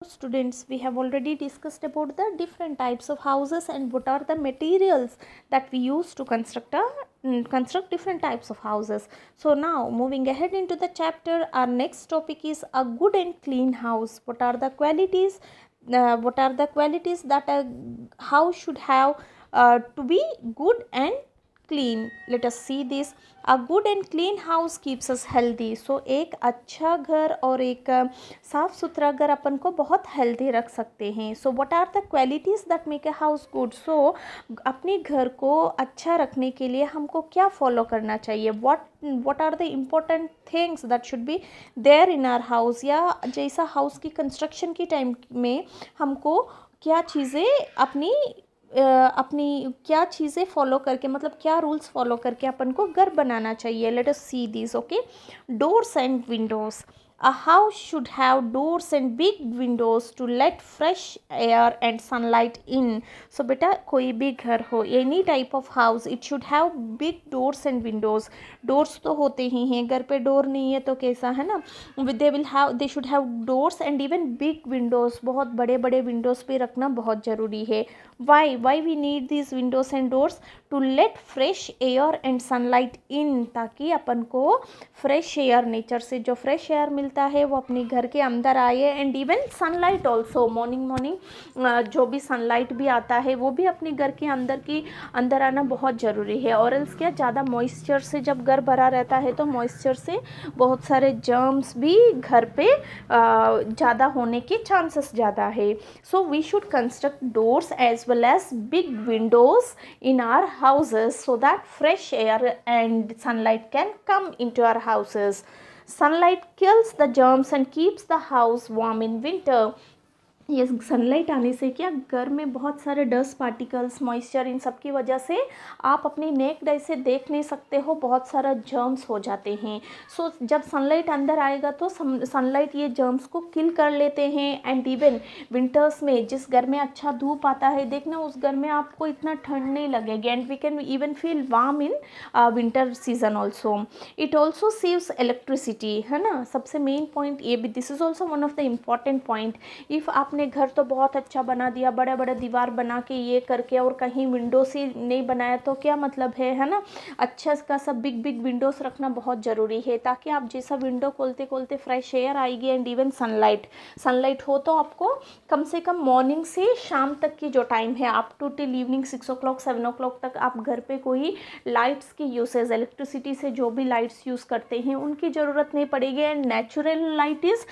students, we have already discussed about the different types of houses and what are the materials that we use to construct different types of houses. So now moving ahead into the chapter, our next topic is a good and clean house. What are the qualities that a house should have to be good and clean? Let us see this. A good and clean house keeps us healthy. So एक अच्छा घर और एक साफ सुथरा घर अपन को बहुत हेल्दी रख सकते हैं. So what are the qualities that make a house good? So अपने घर को अच्छा रखने के लिए हमको क्या फॉलो करना चाहिए? what are the important things that should be there in our house? या जैसा हाउस की कंस्ट्रक्शन की टाइम में हमको क्या चीज़ें फॉलो करके, मतलब क्या रूल्स फॉलो करके अपन को घर बनाना चाहिए. Let us see this. Okay, doors and Windows. A house should have doors and big windows to let fresh air and sunlight in. So बेटा कोई भी घर हो, any type of house, it should have big doors and windows. Doors तो होते ही हैं, घर पे डोर नहीं है तो कैसा है ना. They should have doors and even big windows. बहुत बड़े बड़े windows पे रखना बहुत ज़रूरी है. Why we need these windows and doors? To let fresh air and sunlight in. ताकि अपन को fresh air, नेचर से जो fresh air मिलता है वो अपने घर के अंदर आए. And even sunlight also, morning जो भी सनलाइट भी आता है वो भी अपने घर के अंदर आना बहुत ज़रूरी है. और एल्स क्या, ज़्यादा मॉइस्चर से जब घर भरा रहता है तो मॉइस्चर से बहुत सारे जर्म्स भी घर पे ज़्यादा होने के चांसेस ज़्यादा है. So we should construct doors as well as big windows in our houses so that fresh air and sunlight can come into our houses. Sunlight kills the germs and keeps the house warm in winter. ये sunlight आने से क्या, घर में बहुत सारे dust particles, moisture, इन सब की वजह से आप अपनी नेक्ड आई से देख नहीं सकते हो, बहुत सारा जर्म्स हो जाते हैं. सो जब सनलाइट अंदर आएगा तो सनलाइट ये जर्म्स को किल कर लेते हैं. एंड इवन विंटर्स में जिस घर में अच्छा धूप आता है, देखना उस घर में आपको इतना ठंड नहीं लगेगी. And we can even feel warm in winter season also. It also saves electricity, है ना. सबसे मेन पॉइंट ये भी, this is also one of the important point. If आप अपने घर तो बहुत अच्छा बना दिया, बड़े बड़े दीवार बना के ये करके, और कहीं विंडोज ही नहीं बनाया तो क्या मतलब है ना. अच्छा का सब बिग विंडोज़ रखना बहुत ज़रूरी है ताकि आप जैसा विंडो खोलते खोलते फ्रेश एयर आएगी. एंड इवन सनलाइट हो तो आपको कम से कम मॉर्निंग से शाम तक की जो टाइम है, up to till evening 6 o'clock 7 o'clock तक आप घर पे कोई लाइट्स की यूसेज, इलेक्ट्रिसिटी से जो भी लाइट्स यूज़ करते हैं उनकी ज़रूरत नहीं पड़ेगी. And natural light is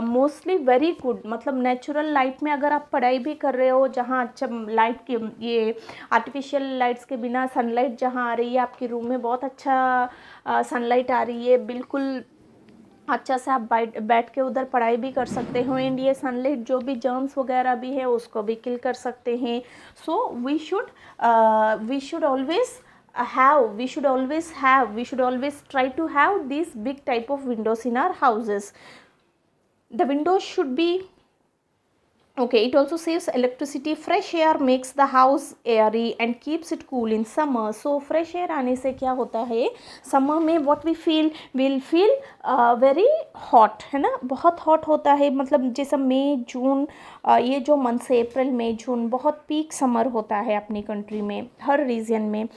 mostly very good. मतलब नेचुरल लाइट में अगर आप पढ़ाई भी कर रहे हो, जहाँ अच्छा लाइट की, ये आर्टिफिशियल लाइट्स के बिना सनलाइट जहाँ आ रही है आपके रूम में, बहुत अच्छा सनलाइट आ रही है, बिल्कुल अच्छा से आप बैठ के उधर पढ़ाई भी कर सकते हो. एंड ये सनलाइट जो भी जर्म्स वगैरह भी है उसको भी किल कर सकते हैं. So we should always try to have these big type of windows in our houses. The windows should be okay. It also saves electricity. Fresh air makes the house airy and keeps it cool in summer. So fresh air आने से क्या होता है, summer में what we'll feel very hot, है ना. बहुत hot होता है, मतलब जैसा मई जून, ये जो मंथ से अप्रैल मई जून बहुत पीक समर होता है अपनी कंट्री में, हर रीजन में.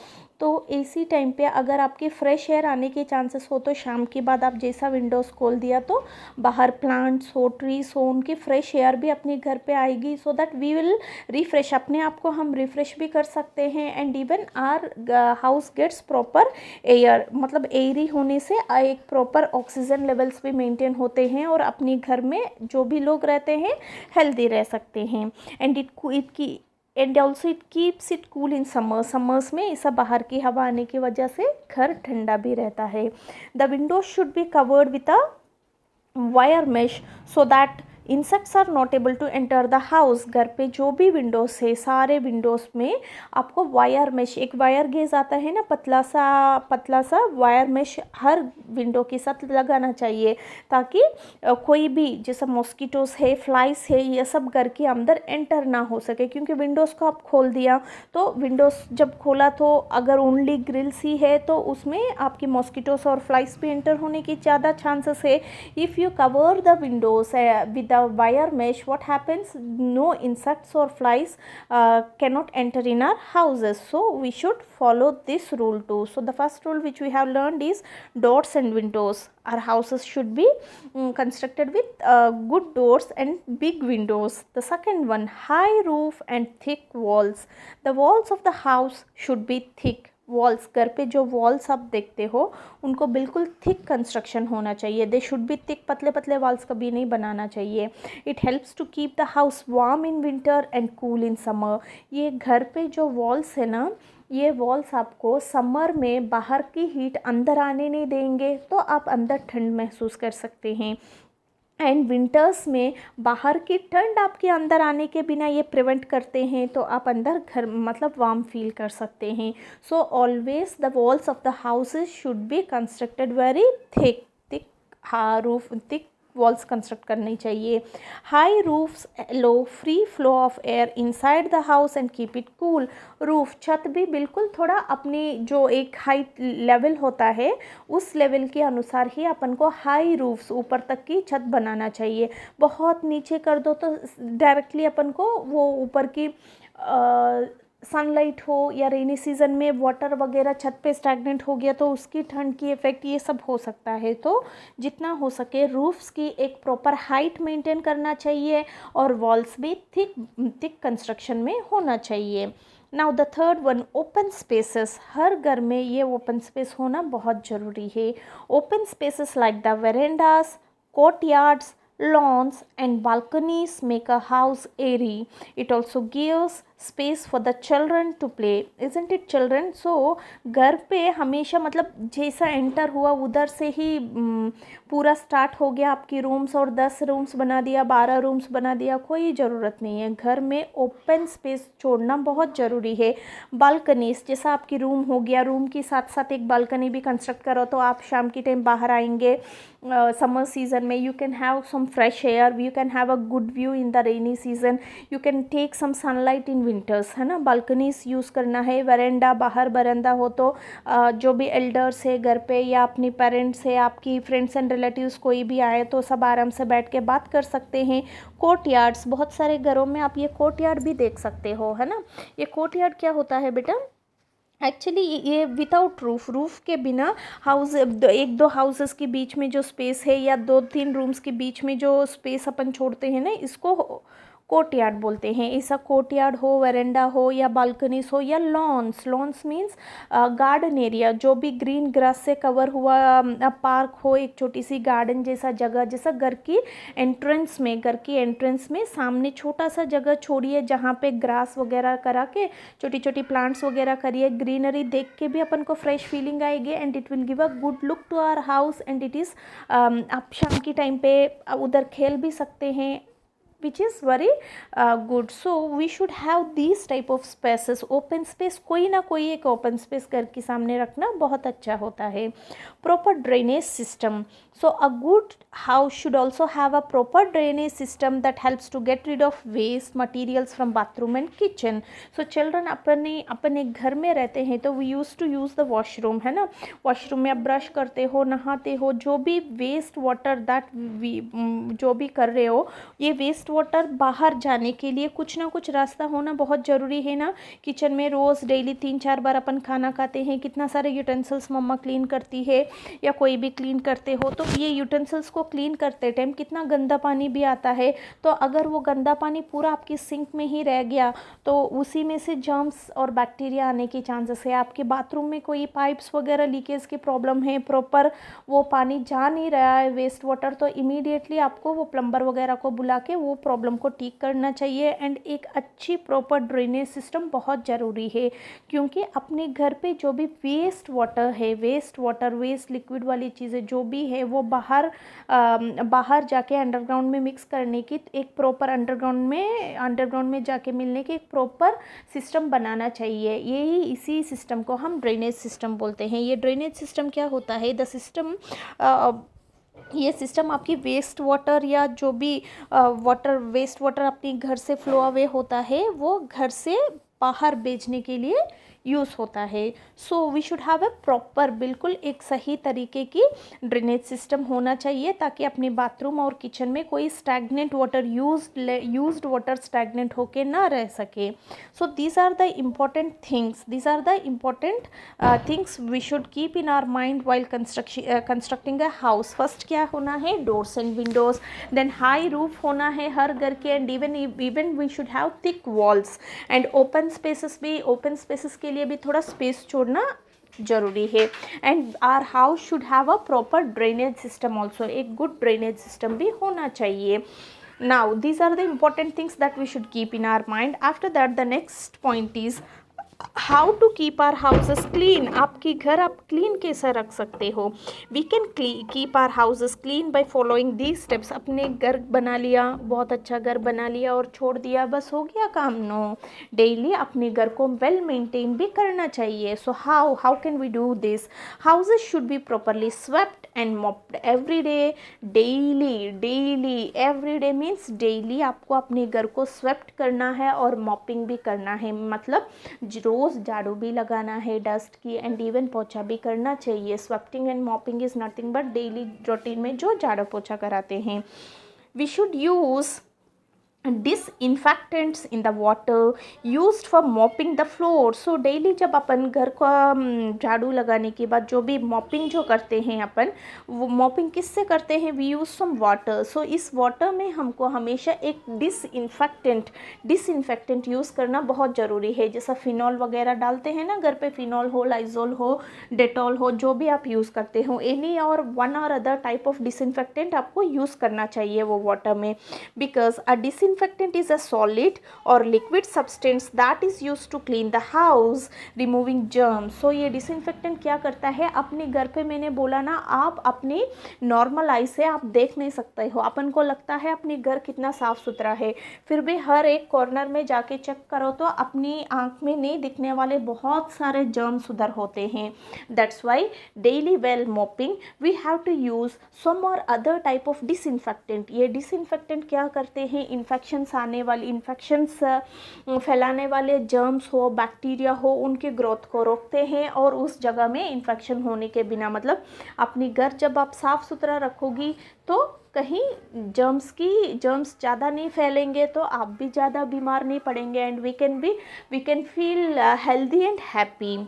तो इसी टाइम पे अगर आपके फ्रेश एयर आने के चांसेस हो तो शाम के बाद आप जैसा विंडोज़ खोल दिया तो बाहर प्लांट्स हो, ट्रीज हो, उनकी फ्रेश एयर भी अपने घर पे आएगी. So that we will refresh, अपने आप को हम रिफ्रेश भी कर सकते हैं. And even our house gets proper air, मतलब एयरी होने से एक प्रॉपर ऑक्सीजन लेवल्स भी मेंटेन होते हैं और अपने घर में जो भी लोग रहते हैं हेल्दी रह सकते हैं. And also it keeps it cool in summers में ऐसा बाहर की हवा आने की वजह से घर ठंडा भी रहता है. The windows should be covered with a wire mesh so that insects are not able to enter the house. घर पे जो भी विंडोज़ है, सारे विंडोज़ में आपको वायर मेश, एक वायर गेज आता है ना, पतला सा वायर मेश हर विंडो के साथ लगाना चाहिए ताकि कोई भी जैसा मॉस्किटोज़ है, फ्लाइज है, ये सब घर के अंदर एंटर ना हो सके. क्योंकि विंडोज़ को आप खोल दिया तो विंडोज़ जब खोला तो अगर ओनली ग्रिल्स ही है तो उसमें आपकी मॉस्किटोज़ और फ्लाइज भी एंटर होने की ज़्यादा चांसेस है. If you cover the Windows with the wire mesh, what happens? No insects or flies cannot enter in our houses. So we should follow this rule too. So the first rule which we have learned is doors and windows. Our houses should be constructed with good doors and big windows. The second one, high roof and thick walls. The walls of the house should be thick. Walls, घर पे जो walls आप देखते हो उनको बिल्कुल thick construction होना चाहिए. They should be thick. पतले पतले वॉल्स कभी नहीं बनाना चाहिए. It helps to keep the house warm in winter and cool in summer. ये घर पे जो वॉल्स है ना, ये वॉल्स आपको समर में बाहर की हीट अंदर आने नहीं देंगे, तो आप अंदर ठंड महसूस कर सकते हैं. एंड विंटर्स में बाहर की ठंड आपके अंदर आने के बिना ये प्रिवेंट करते हैं, तो आप अंदर घर मतलब वार्म फील कर सकते हैं. So always the walls of the houses should be constructed very thick. Roof thick walls construct करनी चाहिए. High roofs low free flow of air inside the house and keep it cool. Roof, छत भी बिल्कुल थोड़ा अपनी जो एक height level होता है उस लेवल के अनुसार ही अपन को हाई रूफ्स, ऊपर तक की छत बनाना चाहिए. बहुत नीचे कर दो तो डायरेक्टली अपन को वो ऊपर की सनलाइट हो या रेनी सीज़न में वाटर वगैरह छत पे स्टैगनेंट हो गया तो उसकी ठंड की इफ़ेक्ट ये सब हो सकता है. तो जितना हो सके रूफ्स की एक प्रॉपर हाइट मेंटेन करना चाहिए और वॉल्स भी थिक कंस्ट्रक्शन में होना चाहिए. Now the third one, open spaces. हर घर में ये ओपन स्पेस होना बहुत ज़रूरी है. Open spaces like the verandas, courtyards, lawns and balconies make a house airy. It also gives space for the children to play, isn't it children? So घर पे हमेशा मतलब जैसा एंटर हुआ उधर से ही पूरा स्टार्ट हो गया आपकी रूम्स, और 10 रूम्स बना दिया, 12 रूम्स बना दिया, कोई ज़रूरत नहीं है. घर में ओपन स्पेस छोड़ना बहुत ज़रूरी है. बालकनीज, जैसा आपकी रूम हो गया, रूम के साथ साथ एक बालकनी भी कंस्ट्रक्ट करो तो आप शाम के टाइम बाहर आएंगे. समर सीज़न में you can have some fresh air, you can have a good view in the rainy season, you can take some sunlight in winters, है ना. बालकनीज यूज़ करना है. वरेंडा, बाहर बरंदा हो तो जो भी एल्डर्स है घर पे या अपनी पेरेंट्स है, आपकी फ्रेंड्स एंड रिलेटिव्स कोई भी आए तो सब आराम से बैठ के बात कर सकते हैं. कोर्टयार्ड्स, बहुत सारे घरों में आप ये कोर्टयार्ड भी देख सकते हो, है ना. ये कोर्टयार्ड क्या होता है बेटा? एक्चुअली ये विदाउट रूफ के बिना हाउस, एक दो हाउसेस के बीच में जो स्पेस है या 2-3 रूम्स के बीच में जो स्पेस अपन छोड़ते हैं ना, इसको कोर्टयार्ड बोलते हैं. ऐसा कोर्टयार्ड हो, वेरेंडा हो या बालकनीज हो या लॉन्स मीन्स गार्डन एरिया, जो भी ग्रीन ग्रास से कवर हुआ पार्क हो, एक छोटी सी गार्डन जैसा जगह, जैसा घर की एंट्रेंस में सामने छोटा सा जगह छोड़िए जहाँ पे ग्रास वगैरह करा के छोटी छोटी प्लांट्स वगैरह करिए. ग्रीनरी देख के भी अपन को फ्रेश फीलिंग आएगी and it will give a good look to our house. And it is आप शाम की टाइम पे उधर खेल भी सकते हैं, which is very good. So we should have these type of spaces. open space, कोई ना कोई एक open space घर के सामने रखना बहुत अच्छा होता है. proper drainage system. So a good house should also have a proper drainage system that helps to get rid of waste materials from bathroom and kitchen. So children, अपने घर में रहते हैं तो we used to use the washroom, है ना. Washroom में आप ब्रश करते हो, नहाते हो, जो भी वेस्ट वाटर जो भी कर रहे हो, ये वेस्ट वाटर बाहर जाने के लिए कुछ ना कुछ रास्ता होना बहुत ज़रूरी है ना. किचन में रोज़ डेली 3-4 बार अपन खाना खाते हैं, कितना सारे यूटेंसिल्स मम्मा क्लीन करती है या कोई भी क्लीन करते हो, तो ये यूटेंसिल्स को क्लीन करते टाइम कितना गंदा पानी भी आता है. तो अगर वो गंदा पानी पूरा आपकी सिंक में ही रह गया तो उसी में से जर्म्स और बैक्टीरिया आने के चांसेस है. आपके बाथरूम में कोई पाइप्स वगैरह लीकेज की प्रॉब्लम है, प्रॉपर वो पानी जा नहीं रहा है वेस्ट वाटर, तो इमीडिएटली आपको वो प्लम्बर वगैरह को बुला के वो प्रॉब्लम को ठीक करना चाहिए. एंड एक अच्छी प्रॉपर ड्रेनेज सिस्टम बहुत ज़रूरी है, क्योंकि अपने घर पे जो भी वेस्ट वाटर वेस्ट लिक्विड वाली चीज़ें जो भी है वो बाहर जाके अंडरग्राउंड में मिक्स करने की एक प्रॉपर अंडरग्राउंड में जाके मिलने की एक प्रॉपर सिस्टम बनाना चाहिए. इसी सिस्टम को हम ड्रेनेज सिस्टम बोलते हैं. ये ड्रेनेज सिस्टम क्या होता है? ये सिस्टम आपकी वेस्ट वाटर या जो भी वेस्ट वाटर अपने घर से फ्लो अवे होता है वो घर से बाहर भेजने के लिए यूज़ होता है। So we should have a proper, बिल्कुल एक सही तरीके की ड्रेनेज सिस्टम होना चाहिए, ताकि अपने बाथरूम और किचन में कोई stagnant water used water stagnant होके ना रह सके। So these are the important things, these are the important things we should keep in our mind while constructing a house. First क्या होना है, doors and windows, then high roof होना है हर घर के, and even we should have thick walls and open spaces भी, open spaces के लिए भी थोड़ा स्पेस छोड़ना जरूरी है। And our house should have a proper drainage system also, एक गुड ड्रेनेज सिस्टम भी होना चाहिए। Now these are the important things that we should keep in our mind. After that, the next point is how to keep our houses clean. आपकी घर आप clean कैसे रख सकते हो। We can keep our houses clean by following these steps. अपने घर बना लिया, बहुत अच्छा घर बना लिया और छोड़ दिया, बस हो गया काम? नो, डेली अपने घर को वेल मेंटेन भी करना चाहिए। So how can we do this? Houses should be properly swept and mopped every day. Daily every day means daily आपको अपने घर को स्वेप्ट करना है और मॉपिंग भी करना है, मतलब रोज़ झाड़ू भी लगाना है डस्ट की, एंड इवन पोछा भी करना चाहिए। Sweeping and mopping is nothing but daily routine में जो झाड़ू पोछा कराते हैं। We should use disinfectants in the water used for mopping the floor. So daily जब अपन घर को झाड़ू लगाने के बाद जो भी मॉपिंग जो करते हैं अपन, वो मॉपिंग किससे करते हैं? We use some water. So इस वाटर में हमको हमेशा एक डिसइंफेक्टेंट यूज़ करना बहुत ज़रूरी है। जैसा फिनॉल वगैरह डालते हैं ना घर पे, फिनॉल हो, लाइजोल हो, डेटॉल हो, जो भी आप यूज़ करते हो, एनी और one or other type of disinfectant आपको यूज़ करना चाहिए वो वाटर में। Because a disinfectant is a solid or liquid substance that is used to clean the house, removing germs. So ये disinfectant क्या करता है? अपने घर पे मैंने बोला ना, आप अपने नॉर्मल आई से आप देख नहीं सकते हो। अपन को लगता है अपने घर कितना साफ़ सुथरा है, फिर भी हर एक कॉर्नर में जाके चेक करो तो अपनी आँख में नहीं दिखने वाले बहुत सारे जर्म्स उधर होते हैं। That's why daily well mopping we have to use some or other type of disinfectant. ये डिसइंफेक्टेंट क्या करते हैं? इन्फेक्शंस आने वाली, इन्फेक्शंस फैलाने वाले जर्म्स हो, बैक्टीरिया हो, उनके ग्रोथ को रोकते हैं और उस जगह में इन्फेक्शन होने के बिना, मतलब अपनी घर जब आप साफ़ सुथरा रखोगी तो कहीं जर्म्स ज़्यादा नहीं फैलेंगे, तो आप भी ज़्यादा बीमार नहीं पड़ेंगे, and we can feel healthy and happy.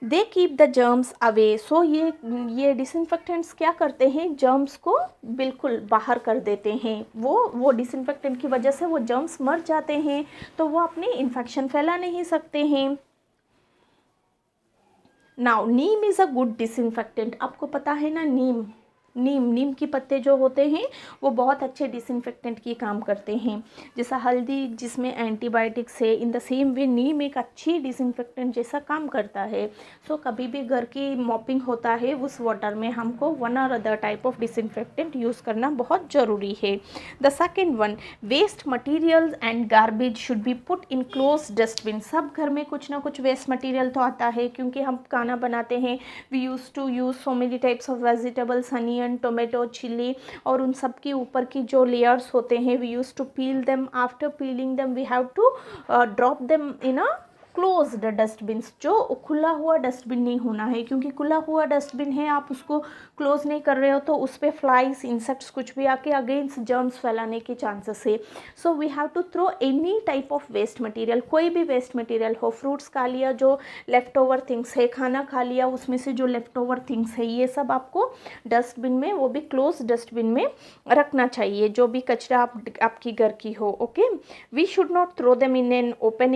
They keep the germs away. So ये डिसइंफेक्टेंट्स क्या करते हैं? जर्म्स को बिल्कुल बाहर कर देते हैं। वो डिसइंफेक्टेंट की वजह से वो जर्म्स मर जाते हैं, तो वो अपने इन्फेक्शन फैला नहीं सकते हैं। Now Neem is a good disinfectant. आपको पता है ना, नीम के पत्ते जो होते हैं वो बहुत अच्छे डिसइंफेक्टेंट की काम करते हैं। जैसा हल्दी जिसमें एंटीबायोटिक्स है, इन द सेम वे नीम एक अच्छी डिसइंफेक्टेंट जैसा काम करता है। सो कभी भी घर की मॉपिंग होता है उस वाटर में हमको one or other type of disinfectant use करना बहुत ज़रूरी है। The second one, waste materials and garbage should be put in close dustbin. सब घर में कुछ ना कुछ वेस्ट मटीरियल तो आता है, क्योंकि हम खाना बनाते हैं। We use to use so many types of vegetables, onion, tomato, chilli, और उन सब के ऊपर की जो लेयर्स होते हैं we use to peel them. After peeling them we have to drop them in a closed dustbins. जो खुला हुआ डस्टबिन नहीं होना है, क्योंकि खुला हुआ डस्टबिन है, आप उसको क्लोज नहीं कर रहे हो तो उस पर फ्लाइज, इंसेक्ट्स कुछ भी आके अगेंस्ट जर्म्स फैलाने के चांसेस है। So we have to throw any type of waste material, कोई भी वेस्ट मटेरियल हो, फ्रूट्स खा लिया जो लेफ्ट ओवर थिंग्स है, खाना खा लिया उसमें से जो लेफ्ट ओवर थिंग्स है, ये सब आपको डस्टबिन में, वो भी क्लोज डस्टबिन में रखना चाहिए, जो भी कचरा आपकी घर की हो। Okay, we should not throw them in an open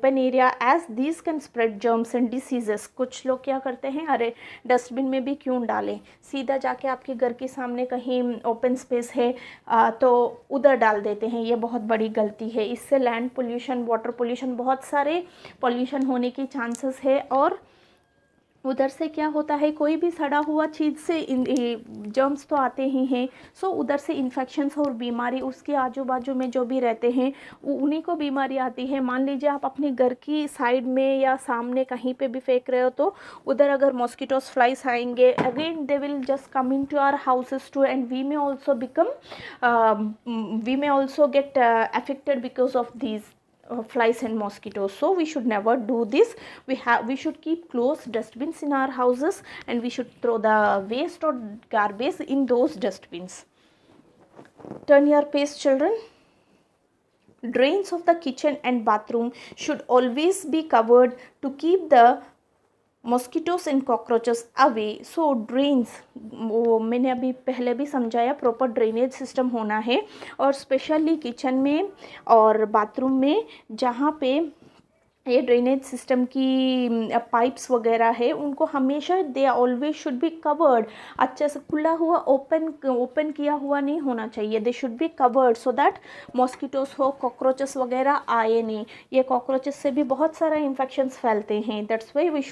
area as this can spread germs and diseases. कुछ लोग क्या करते हैं, अरे डस्टबिन में भी क्यों डालें, सीधा जाके आपके घर के सामने कहीं ओपन स्पेस है तो उधर डाल देते हैं। ये बहुत बड़ी गलती है। इससे लैंड पोल्यूशन, वाटर पोल्यूशन, बहुत सारे पोल्यूशन होने की चांसेस है, और उधर से क्या होता है, कोई भी सड़ा हुआ चीज़ से जर्म्स तो आते ही हैं। सो उधर से इन्फेक्शंस और बीमारी उसके आजू बाजू में जो भी रहते हैं उन्हीं को बीमारी आती है। मान लीजिए आप अपने घर की साइड में या सामने कहीं पे भी फेंक रहे हो, तो उधर अगर मॉस्किटोस, फ्लाइज आएंगे, again they will just come into our houses too, and we may also get affected because of these flies and mosquitoes. So we should never do this. We should keep closed dustbins in our houses, and we should throw the waste or garbage in those dustbins. Turn your page, children. Drains of the kitchen and bathroom should always be covered to keep the mosquitoes and cockroaches away. So drains, वो मैंने अभी पहले भी समझाया, proper drainage system होना है, और specially kitchen में और बाथरूम में जहाँ पे ये ड्रेनेज सिस्टम की पाइप्स वगैरह है, उनको हमेशा they always should be covered. अच्छे से खुला हुआ ओपन किया हुआ नहीं होना चाहिए. They should be covered so that mosquitoes हो, कॉकरोचेस वगैरह आए नहीं. ये कॉकरोचेस से भी बहुत सारा इन्फेक्शंस फैलते हैं. That's why we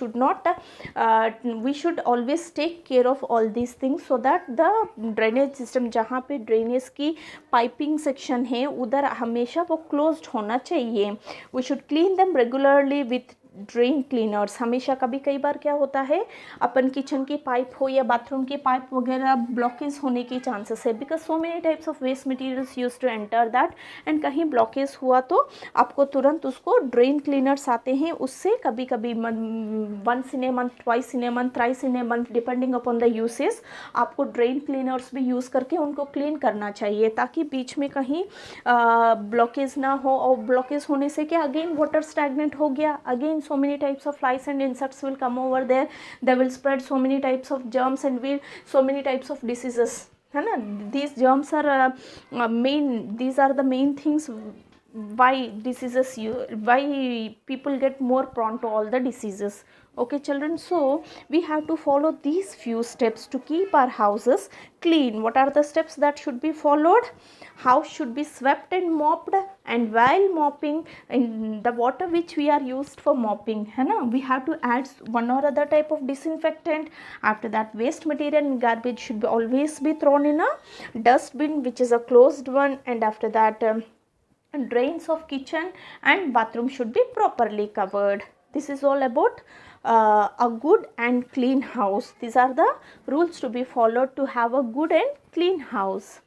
should always take care of all these things so that the drainage system, जहाँ पे ड्रेनेज की पाइपिंग सेक्शन है, उधर हमेशा वो क्लोज्ड होना चाहिए. We should clean them regularly with drain cleaners. हमेशा कई बार क्या होता है, अपन किचन की पाइप हो या बाथरूम की पाइप वगैरह ब्लॉकेज होने की चांसेस है, because so many types of waste materials use to enter that. And कहीं ब्लॉकेज हुआ तो आपको तुरंत उसको ड्रेन क्लीनर्स आते हैं, उससे कभी once in a month, twice in a month, thrice in a month, depending upon the uses, आपको ड्रेन क्लीनर्स भी यूज़ करके उनको क्लीन करना चाहिए, ताकि बीच में कहीं ब्लॉकेज ना हो. और ब्लॉकेज होने से क्या, अगेन वाटर स्टैग्नेंट हो गया, again so many types of flies and insects will come over there. They will spread so many types of germs and so many types of diseases, है ना. These germs are these are the main things why people get more prone to all the diseases. Okay children, so we have to follow these few steps to keep our houses clean. What are the steps that should be followed? House should be swept and mopped, and while mopping, in the water which we are used for mopping, है ना, we have to add one or other type of disinfectant. After that, waste material and garbage should be always be thrown in a dustbin, which is a closed one. And after that, drains of kitchen and bathroom should be properly covered. This is all about a good and clean house. These are the rules to be followed to have a good and clean house.